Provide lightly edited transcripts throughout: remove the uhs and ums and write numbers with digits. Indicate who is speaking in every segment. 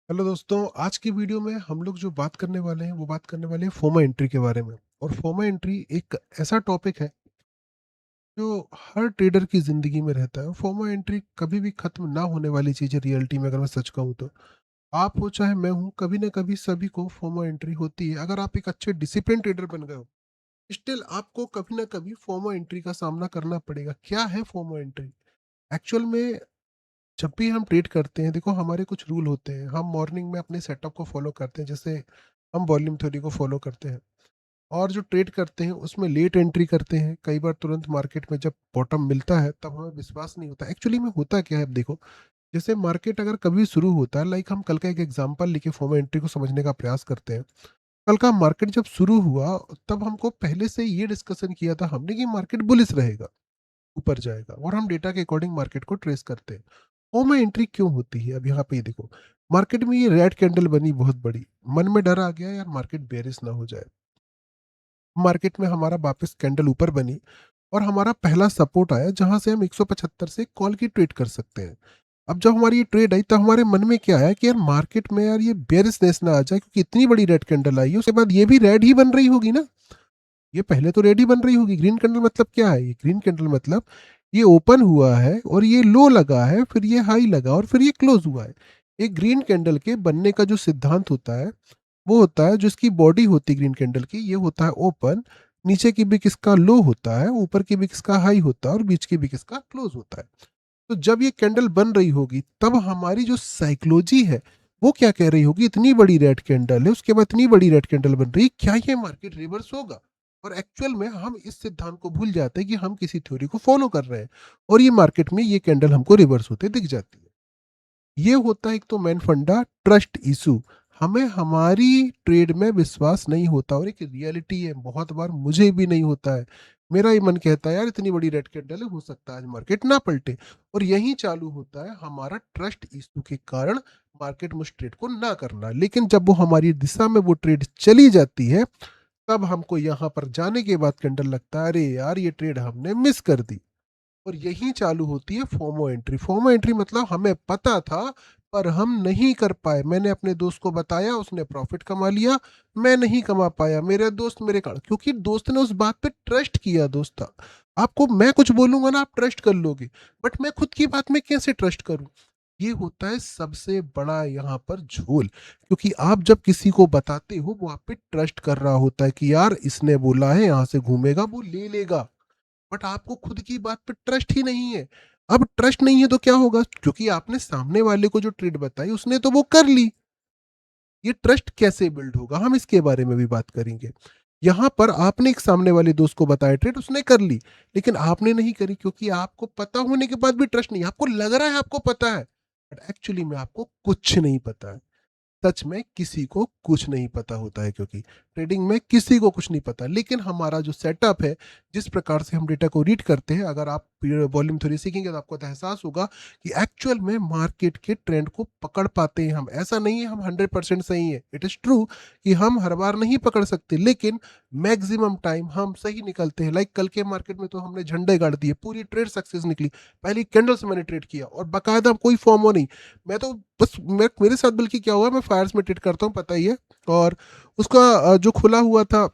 Speaker 1: Hello दोस्तों, आज की वीडियो में हम लोग जो बात करने वाले हैं वो बात करने वाले हैं फोमा एंट्री के बारे में। और फोमा एंट्री एक ऐसा टॉपिक है जो हर ट्रेडर की जिंदगी में रहता है। फोमा एंट्री कभी भी खत्म ना होने वाली चीज है। रियलिटी में अगर मैं सच कहूँ तो आप हो चाहे मैं हूँ, कभी ना कभी सभी को फोमा एंट्री होती है। अगर आप एक अच्छे डिसिप्लिन ट्रेडर बन गए हो, स्टिल आपको कभी ना कभी फोमा एंट्री का सामना करना पड़ेगा। क्या है फोमा एंट्री एक्चुअल में? जब भी हम ट्रेड करते हैं, देखो हमारे कुछ रूल होते हैं। हम मॉर्निंग में अपने सेटअप को फॉलो करते हैं, जैसे हम वॉल्यूम थ्योरी को फॉलो करते हैं। और जो ट्रेड करते हैं उसमें लेट एंट्री करते हैं। कई बार तुरंत मार्केट में जब बॉटम मिलता है तब हमें विश्वास नहीं होता एक्चुअली में होता क्या है। अब देखो, जैसे मार्केट अगर कभी शुरू होता है, लाइक हम कल का एक एग्जांपल लेके फॉर्मा एंट्री को समझने का प्रयास करते हैं। कल का मार्केट जब शुरू हुआ तब हमको पहले से ये डिस्कशन किया था हमने कि मार्केट बुलिश रहेगा, ऊपर जाएगा, और हम डेटा के अकॉर्डिंग मार्केट को ट्रेस करते हैं। होम एंट्री क्यों होती है? अब यहाँ पे ये देखो, मार्केट में ये रेड कैंडल बनी बहुत बड़ी, मन में डर आ गया यार मार्केट बेरिश ना हो जाए। मार्केट में हमारा वापस कैंडल ऊपर बनी और हमारा पहला सपोर्ट आया जहां से हम 175 से कॉल की ट्रेड कर सकते हैं। अब जब हमारी ये ट्रेड आई तब हमारे मन में क्या आया कि यार मार्केट में यार ये बेरिशनेस ना आ जाए, क्योंकि इतनी बड़ी रेड कैंडल आई है, उसके बाद ये भी रेड ही बन रही होगी ना। ये पहले तो रेड ही बन रही होगी। ग्रीन कैंडल मतलब क्या है? ये ग्रीन कैंडल मतलब ये ओपन हुआ है और ये लो लगा है, फिर ये हाई लगा और फिर ये क्लोज हुआ है। एक ग्रीन कैंडल के बनने का जो सिद्धांत होता है वो होता है, जो इसकी बॉडी होती है ग्रीन कैंडल की, ये होता है ओपन, नीचे की भी किसका लो होता है, ऊपर की भी किसका हाई होता है और बीच की भी किसका क्लोज होता है। तो जब ये कैंडल बन रही होगी तब हमारी जो साइकोलॉजी है वो क्या कह रही होगी, इतनी बड़ी रेड कैंडल है, उसके बाद इतनी बड़ी रेड कैंडल बन रही है, क्या ये मार्केट रिवर्स होगा? और एक्चुअल में हम इस सिद्धांत को भूल जाते हैं कि हम किसी थ्योरी को फॉलो कर रहे हैं, और ये मार्केट में ये कैंडल हमको रिवर्स होते दिख जाती है। ये होता है एक तो मेन फंडा, ट्रस्ट इशू। हमें हमारी ट्रेड में विश्वास नहीं होता, और एक रियलिटी है, बहुत बार मुझे भी नहीं होता है। मेरा ही मन कहता है यार इतनी बड़ी रेड कैंडल है, हो सकता है आज मार्केट ना पलटे। और यही चालू होता है हमारा ट्रस्ट इशू के कारण मार्केट में उस ट्रेड को ना करना। लेकिन जब वो हमारी दिशा में वो ट्रेड चली जाती है तब हमको यहाँ पर जाने के बाद कैंडल लगता है अरे यार ये ट्रेड हमने मिस कर दी। और यही चालू होती है फोमो एंट्री। फोमो एंट्री मतलब हमें पता था पर हम नहीं कर पाए। मैंने अपने दोस्त को बताया, उसने प्रॉफिट कमा लिया, मैं नहीं कमा पाया। मेरे दोस्त मेरे कारण, क्योंकि दोस्त ने उस बात पे ट्रस्ट किया। दोस्त था, आपको मैं कुछ बोलूंगा ना आप ट्रस्ट कर लोगे, बट मैं खुद की बात में कैसे ट्रस्ट करूं? ये होता है सबसे बड़ा यहाँ पर झोल। क्योंकि आप जब किसी को बताते हो वो आप पे ट्रस्ट कर रहा होता है कि यार इसने बोला है यहाँ से घूमेगा, वो ले लेगा। बट आपको खुद की बात पे ट्रस्ट ही नहीं है। अब ट्रस्ट नहीं है तो क्या होगा? क्योंकि आपने सामने वाले को जो ट्रेड बताई उसने तो वो कर ली। ये ट्रस्ट कैसे बिल्ड होगा, हम इसके बारे में भी बात करेंगे। यहां पर आपने एक सामने वाले दोस्त को बताया ट्रेड, उसने कर ली, लेकिन आपने नहीं करी क्योंकि आपको पता होने के बाद भी ट्रस्ट नहीं। आपको लग रहा है आपको पता है, बट एक्चुअली में आपको कुछ नहीं पता है। सच में किसी को कुछ नहीं पता होता है, क्योंकि ट्रेडिंग में किसी को कुछ नहीं पता। लेकिन हमारा जो सेटअप है, जिस प्रकार से हम डेटा को रीड करते हैं, अगर आप वॉल्यूम थ्योरी सीखेंगे तो आपको तो एहसास होगा कि एक्चुअल में मार्केट के ट्रेंड को पकड़ पाते हैं हम। ऐसा नहीं है हम 100% सही है, इट इज ट्रू कि हम हर बार नहीं पकड़ सकते, लेकिन मैक्सिमम टाइम हम सही निकलते हैं। लाइक कल के मार्केट में तो हमने झंडे गाड़ दिए, पूरी ट्रेड सक्सेस निकली। पहली कैंडल से मैंने ट्रेड किया और बाकायदा कोई फॉर्मो नहीं। मैं तो बस मेरे साथ बल्कि क्या हुआ, मैं फायर्स में ट्रेड करता हूँ पता ही है। और उसका जो खुला हुआ था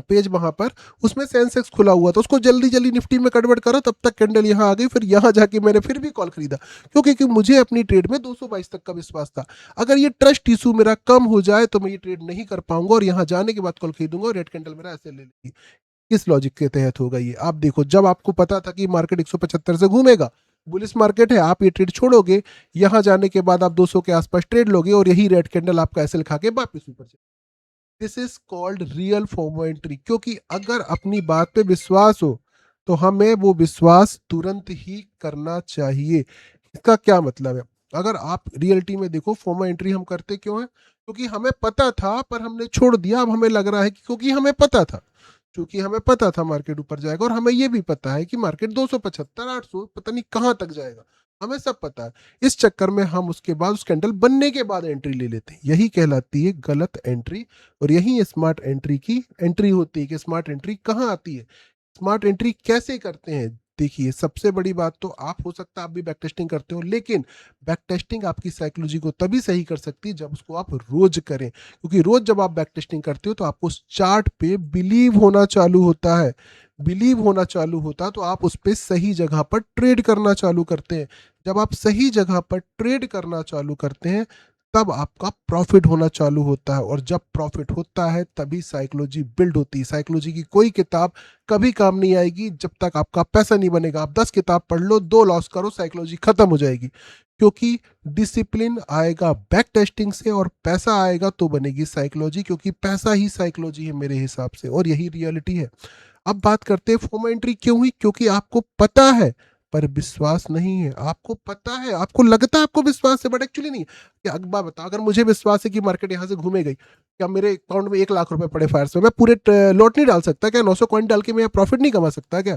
Speaker 1: पेज वहां पर, उसमें सेंसेक्स खुला हुआ था, उसको जल्दी जल्दी निफ्टी में कन्वर्ट करा, तब तक कैंडल यहाँ आ गई। फिर यहाँ जाके मैंने फिर भी कॉल खरीदा, क्योंकि मुझे अपनी ट्रेड में 222 तक का विश्वास था। अगर ये ट्रस्ट इशू मेरा कम हो जाए तो मैं ये ट्रेड नहीं कर पाऊंगा, और यहाँ जाने के बाद कॉल खरीदूंगा और रेड कैंडल मेरा ऐसे ले लेगी। किस लॉजिक के तहत होगा ये? आप देखो, जब आपको पता था कि मार्केट 175 से घूमेगा, बुलिस मार्केट है, आप ये ट्रेड छोड़ोगे, यहां जाने के बाद आप 200 के आसपास ट्रेड लोगे और यही रेड कैंडल आपका एसएल खा के वापस ऊपर चले। This is called real FOMO entry. क्योंकि अगर अपनी बात पे विश्वास हो तो हमें वो विश्वास तुरंत ही करना चाहिए। इसका क्या मतलब है? अगर आप रियलिटी में देखो, फोमो एंट्री हम करते क्यों है? क्योंकि हमें पता था पर हमने छोड़ दिया। अब हमें लग रहा है कि क्योंकि हमें पता था, क्योंकि हमें पता था मार्केट ऊपर जाएगा, और हमें यह भी पता है कि मार्केट 275 800 पता नहीं कहां तक जाएगा, हमें सब पता है। इस चक्कर में हम उसके बाद उस कैंडल बनने के बाद एंट्री ले लेते हैं। यही कहलाती है गलत एंट्री। और यही स्मार्ट एंट्री की एंट्री होती है कि स्मार्ट एंट्री कहाँ आती है, स्मार्ट एंट्री कैसे करते हैं। देखिए, सबसे बड़ी बात तो आप हो सकता है आप भी बैक टेस्टिंग करते हो, लेकिन बैक टेस्टिंग आपकी साइकोलॉजी को तभी सही कर सकती है जब उसको आप रोज करें, क्योंकि रोज जब आप बैक टेस्टिंग करते हो तो आपको उस चार्ट पे बिलीव होना चालू होता है। बिलीव होना चालू होता है तो आप उस पे सही जगह पर ट्रेड करना चालू करते हैं। जब आप सही जगह पर ट्रेड करना चालू करते हैं तब आपका प्रॉफिट होना चालू होता है, और जब प्रॉफिट होता है तभी साइकोलॉजी बिल्ड होती है। साइकोलॉजी की कोई किताब कभी काम नहीं आएगी जब तक आपका पैसा नहीं बनेगा। आप 10 किताब पढ़ लो, 2 लॉस करो, साइकोलॉजी खत्म हो जाएगी। क्योंकि डिसिप्लिन आएगा बैक टेस्टिंग से, और पैसा आएगा तो बनेगी साइकोलॉजी, क्योंकि पैसा ही साइकोलॉजी है मेरे हिसाब से, और यही रियलिटी है। अब बात करते हैं फोमो एंट्री क्यों हुई। क्योंकि आपको पता है पर विश्वास नहीं है। आपको पता है, आपको लगता है आपको विश्वास है, बट एक्चुअली नहीं। क्या एक बात बताओ, अगर मुझे विश्वास है कि मार्केट यहाँ से घूमे गई, क्या मेरे अकाउंट में 1 लाख रुपए पड़े फायर से, मैं पूरे लॉट नहीं डाल सकता क्या? 900 कॉइन डाल के मैं प्रॉफिट नहीं कमा सकता क्या?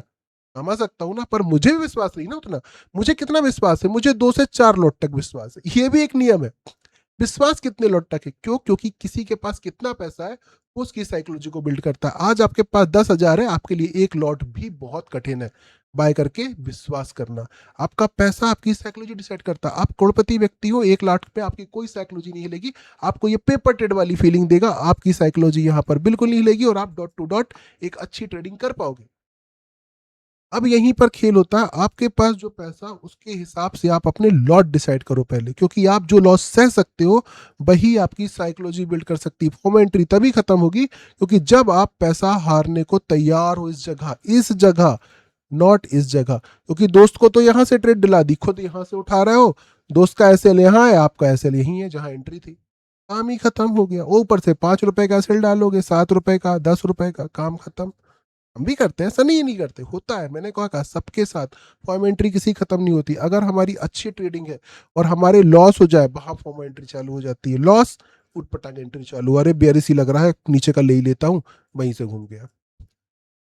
Speaker 1: कमा सकता हूँ ना, पर मुझे भी विश्वास नहीं ना उतना। मुझे कितना विश्वास है? मुझे 2 से 4 लॉट तक विश्वास है। ये भी एक नियम है। विश्वास कितने लॉट तक है? क्यों? क्योंकि किसी के पास कितना पैसा है वो उसकी साइकोलॉजी को बिल्ड करता है। आज आपके पास 10,000 है, आपके लिए 1 लॉट भी बहुत कठिन है बाय करके विश्वास करना। आपका पैसा आपकी साइकोलॉजी डिसाइड करता है। आप करोड़पति व्यक्ति हो, 1 लाख पे आपकी कोई साइकोलॉजी नहीं हिलेगी। आपको ये पेपर ट्रेड वाली फीलिंग देगा, आपकी साइकोलॉजी यहाँ पर बिल्कुल नहीं हिलेगी, और आप डॉट टू डॉट एक अच्छी ट्रेडिंग कर पाओगे। अब यहीं पर खेल होता है। आपके पास जो पैसा, उसके हिसाब से आप अपने लॉट डिसाइड करो पहले, क्योंकि आप जो लॉस सह सकते हो वही आपकी साइकोलॉजी बिल्ड कर सकती है। फोमो एंट्री तभी खत्म होगी क्योंकि जब आप पैसा हारने को तैयार हो। इस जगह नॉट इस जगह, क्योंकि दोस्त को तो यहां से ट्रेड दिला दी, खुद यहां से उठा रहे हो। दोस्त का एसएल यहाँ है, आपका एसएल यही है जहां एंट्री थी। काम ही खत्म हो गया। ऊपर से 5 रुपए का एसएल डालोगे, 7 रुपए का, 10 रुपए का, काम खत्म। हम भी करते हैं, ऐसा नहीं करते, होता है। मैंने कहा सबके साथ फॉर्म एंट्री किसी खत्म नहीं होती। अगर हमारी अच्छी ट्रेडिंग है और हमारे लॉस हो जाए, वहां फॉर्म एंट्री चालू हो जाती है। लॉस, उठपटांग एंट्री चालू, अरे बेरिस ही लग रहा है, नीचे का ले ही लेता हूँ, वहीं से घूम गया।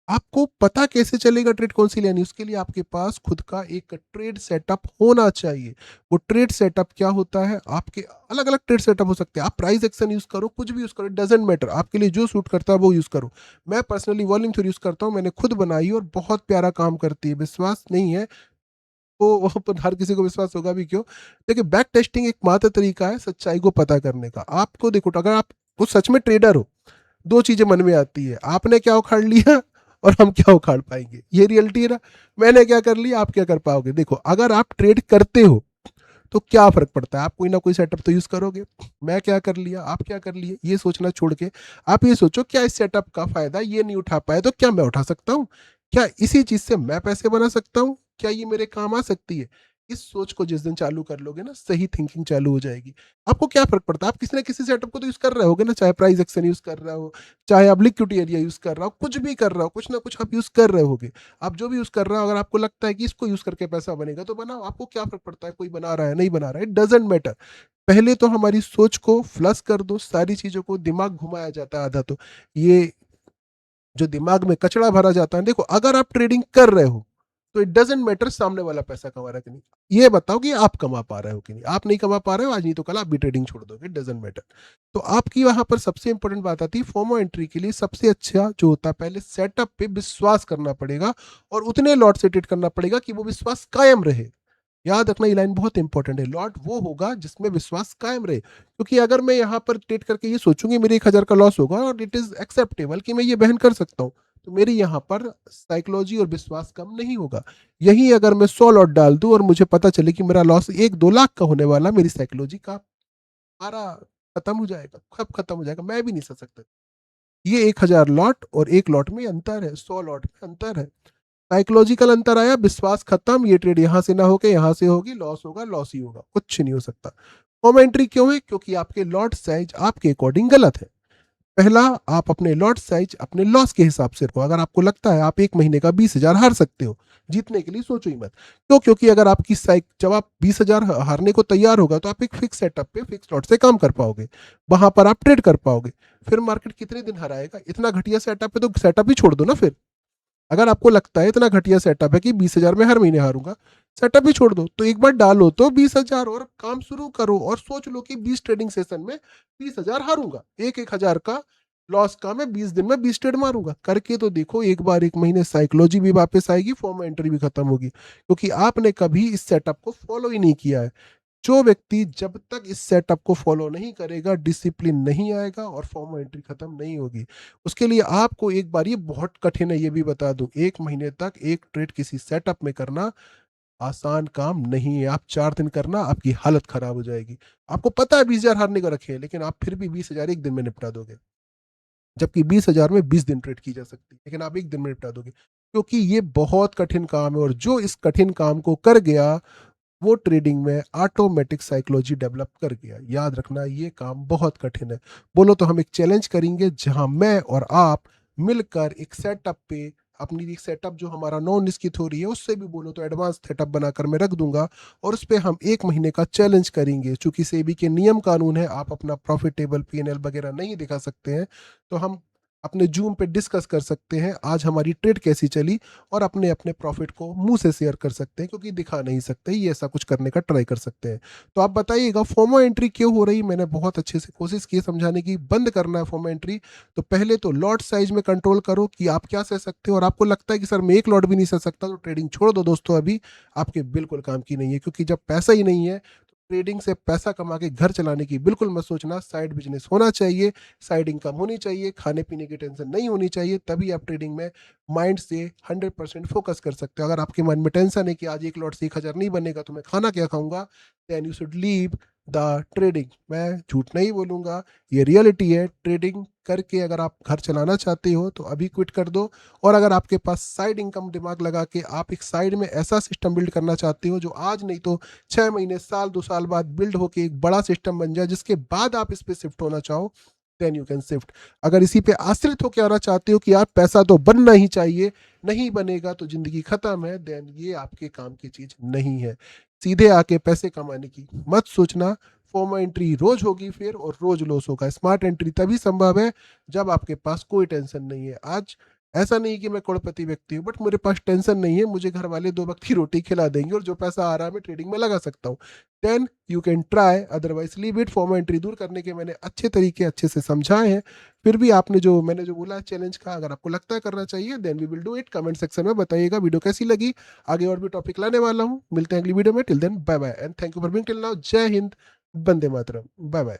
Speaker 1: आपको पता कैसे चलेगा ट्रेड कौन सी लेनी? उसके लिए आपके पास खुद का एक ट्रेड सेटअप होना चाहिए। वो ट्रेड सेटअप क्या होता है? आपके अलग अलग ट्रेड सेटअप हो सकते हैं। आप प्राइस एक्शन यूज करो, कुछ भी यूज करो, डजेंट मैटर, आपके लिए जो सूट करता है वो यूज करो। मैं पर्सनली वॉल्यूम थ्योरी यूज करता हूँ, मैंने खुद बनाई और बहुत प्यारा काम करती है। विश्वास नहीं है तो पर हर किसी को विश्वास होगा भी क्यों? देखिए, बैक टेस्टिंग एक मात्र तरीका है सच्चाई को पता करने का। आपको देखो, अगर आप कुछ सच में ट्रेडर हो, 2 चीजें मन में आती है, आपने क्या उखाड़ लिया और हम क्या उखाड़ पाएंगे। ये रियलिटी है ना। मैंने क्या कर लिया, आप क्या कर पाओगे। देखो, अगर आप ट्रेड करते हो तो क्या फर्क पड़ता है, आप कोई ना कोई सेटअप तो यूज करोगे। मैं क्या कर लिया, आप क्या कर लिए, ये सोचना छोड़ के आप ये सोचो, क्या इस सेटअप का फायदा ये नहीं उठा पाए तो क्या मैं उठा सकता हूँ? क्या इसी चीज से मैं पैसे बना सकता हूँ? क्या ये मेरे काम आ सकती है? इस सोच को जिस दिन चालू कर लोगे ना, सही थिंकिंग चालू हो जाएगी। आपको क्या फर्क पड़ता है? आप किसी ना किसी सेटअप को तो यूज कर रहे होगे ना, चाहे प्राइस एक्शन यूज कर रहा हो, चाहे आप लिक्विडिटी एरिया यूज कर रहा हो, कुछ भी कर रहा हो, कुछ ना कुछ आप यूज कर रहे होगे। आप जो भी यूज कर रहा हो, अगर आपको लगता है कि इसको यूज करके पैसा बनेगा तो बनाओ। आपको क्या फर्क पड़ता है कोई बना रहा है नहीं बना रहा है, इट डजेंट मैटर। पहले तो हमारी सोच को फ्लश कर दो, सारी चीजों को दिमाग घुमाया जाता है आधा तो। ये जो दिमाग में कचरा भरा जाता है, देखो अगर आप ट्रेडिंग कर रहे हो तो इट डजेंट मैटर सामने वाला पैसा कमा रहा है कि नहीं। ये बताओ कि आप कमा पा रहे हो कि नहीं। आप नहीं कमा पा रहे हो आज, नहीं तो कल आप भी ट्रेडिंग छोड़ दोगे, इट डजेंट मैटर। तो आपकी वहां पर सबसे इंपॉर्टेंट बात आती है, फोमो एंट्री के लिए सबसे अच्छा जो होता है, पहले सेटअप पे विश्वास करना पड़ेगा और उतने लॉट से ट्रेड करना पड़ेगा कि वो विश्वास कायम रहे। याद रखना, ये लाइन बहुत इंपॉर्टेंट है। लॉट वो होगा जिसमें विश्वास कायम रहे, क्योंकि अगर मैं यहाँ पर ट्रेड करके ये सोचूंगी मेरे 1,000 का लॉस होगा और इट इज एक्सेप्टेबल कि मैं ये बहन कर सकता हूँ, तो मेरी यहाँ पर साइकोलॉजी और विश्वास कम नहीं होगा। यही अगर मैं 100 लॉट डाल दूं और मुझे पता चले कि मेरा लॉस 1-2 लाख का होने वाला, मेरी साइकोलॉजी का सारा खत्म हो जाएगा, कब खत्म हो जाएगा मैं भी नहीं सोच सकता। ये 1,000 लॉट और 1 लॉट में अंतर है, 100 लॉट में अंतर है। साइकोलॉजिकल अंतर आया, विश्वास खत्म, ये ट्रेड यहां से ना होके यहां से होगी, लॉस होगा, लॉस ही होगा, कुछ नहीं हो सकता। कॉमेंट्री क्यों है? क्योंकि आपके लॉट साइज आपके अकॉर्डिंग गलत है। पहला, आप अपने लॉट साइज अपने लॉस के हिसाब से रखो। अगर आपको लगता है आप एक महीने का 20,000 हार सकते हो, जीतने के लिए सोचो ही मत। क्यों? क्योंकि अगर आपकी साइक जब आप 20,000 हारने को तैयार होगा तो आप एक फिक्स सेटअप पे फिक्स लॉट से काम कर पाओगे, वहां पर आप ट्रेड कर पाओगे। फिर मार्केट कितने दिन हराएगा? इतना घटिया सेटअप है तो सेटअप ही छोड़ दो ना फिर। अगर आपको लगता है इतना घटिया सेटअप है कि 20,000 में हर महीने हारूंगा, सेटअप ही छोड़ दो। तो एक बार डालो तो 20,000 और काम शुरू करो और सोच लो कि 20 ट्रेडिंग सेशन में 20,000 हारूंगा, एक 1,000 का लॉस का मैं 20 दिन में 20 ट्रेड मारूंगा, करके तो देखो एक बार, एक महीने साइकोलॉजी भी वापस आएगी, फॉर्मा एंट्री भी खत्म होगी, क्योंकि आपने कभी इस सेटअप को फॉलो ही नहीं किया है। जो व्यक्ति जब तक इस सेटअप को फॉलो नहीं करेगा, डिसिप्लिन नहीं आएगा और फॉर्मा एंट्री खत्म नहीं होगी। उसके लिए आपको एक बार, ये बहुत कठिन है ये भी बता दूं, 1 महीने तक एक ट्रेड किसी सेटअप में करना आसान काम नहीं है। आप 4 दिन करना, आपकी हालत खराब हो जाएगी। आपको पता है 20,000 हारने को रखे हैं, लेकिन आप फिर भी 20,000 एक दिन में निपटा दोगे, जबकि 20,000 में 20 दिन ट्रेड की जा सकती है, लेकिन आप एक दिन में निपटा दोगे, क्योंकि ये बहुत कठिन काम है। और जो इस कठिन काम को कर गया, वो ट्रेडिंग में ऑटोमेटिक साइकोलॉजी डेवलप कर गया। याद रखना, ये काम बहुत कठिन है। बोलो तो हम एक चैलेंज करेंगे, जहां मैं और आप मिलकर एक सेटअप पे, अपनी एक सेटअप जो हमारा नॉन की थ्योरी है, उससे भी बोलो तो एडवांस सेटअप बनाकर मैं रख दूंगा, और उस पे हम 1 महीने का चैलेंज करेंगे। चूंकि सेबी के नियम कानून है, आप अपना प्रॉफिटेबल पीएनएल वगैरह नहीं दिखा सकते हैं, तो हम अपने जूम पे डिस्कस कर सकते हैं आज हमारी ट्रेड कैसी चली, और अपने अपने प्रॉफिट को मुंह से शेयर कर सकते हैं, क्योंकि दिखा नहीं सकते, ये ऐसा कुछ करने का ट्राई कर सकते हैं। तो आप बताइएगा फोमो एंट्री क्यों हो रही। मैंने बहुत अच्छे से कोशिश की समझाने की, बंद करना है फोमो एंट्री। तो पहले तो लॉट साइज में कंट्रोल करो कि आप क्या सह सकते हो, और आपको लगता है कि सर मैं एक लॉट भी नहीं सह सकता, तो ट्रेडिंग छोड़ दो दोस्तों, अभी आपके बिल्कुल काम की नहीं है। क्योंकि जब पैसा ही नहीं है, ट्रेडिंग से पैसा कमा के घर चलाने की बिल्कुल मत सोचना। साइड बिजनेस होना चाहिए, साइड इनकम होनी चाहिए, खाने पीने की टेंशन नहीं होनी चाहिए, तभी आप ट्रेडिंग में माइंड से 100% फोकस कर सकते हो। अगर आपके मन में टेंशन है कि आज एक लॉट से 1,000 नहीं बनेगा तो मैं खाना क्या खाऊंगा, then you should leave the trading. मैं झूठ नहीं बोलूंगा, ये रियलिटी है। ट्रेडिंग करके अगर आप घर चलाना चाहते हो तो अभी क्विट कर दो। और अगर आपके पास साइड इनकम दिमाग लगा के आप एक साइड में ऐसा सिस्टम बिल्ड करना चाहते हो जो आज नहीं तो 6 महीने, साल, 2 साल बाद बिल्ड होके एक बड़ा सिस्टम बन जाए, जिसके बाद आप इस पे शिफ्ट होना चाहो, देन यू कैन शिफ्ट। अगर इसी पे आश्रित होकर आना चाहते हो कि यार पैसा तो बनना ही चाहिए, नहीं बनेगा तो जिंदगी खत्म है, देन ये आपके काम की चीज नहीं है। सीधे आके पैसे कमाने की मत सोचना। फॉर्मा एंट्री रोज होगी फिर, और रोज लॉस होगा। स्मार्ट एंट्री तभी संभव है जब आपके पास कोई टेंशन नहीं है। आज ऐसा नहीं कि मैं करोड़पति व्यक्ति हूँ, बट मेरे पास टेंशन नहीं है, मुझे घर वाले 2 वक्त की रोटी खिला देंगे, और जो पैसा आ रहा है मैं ट्रेडिंग में लगा सकता हूँ। Then you can try, otherwise leave it. फॉर्मा एंट्री दूर करने के मैंने अच्छे तरीके अच्छे से समझाए हैं। फिर भी आपने जो मैंने जो बोला चैलेंज का, अगर आपको लगता है करना चाहिए, then we will do it. Comment section में बताइएगा वीडियो कैसी लगी। आगे और भी टॉपिक लाने वाला हूँ। मिलते हैं अगली वीडियो में। Till then bye bye and thank you for being till now. जय हिंद, वंदे मातरम, बाय बाय।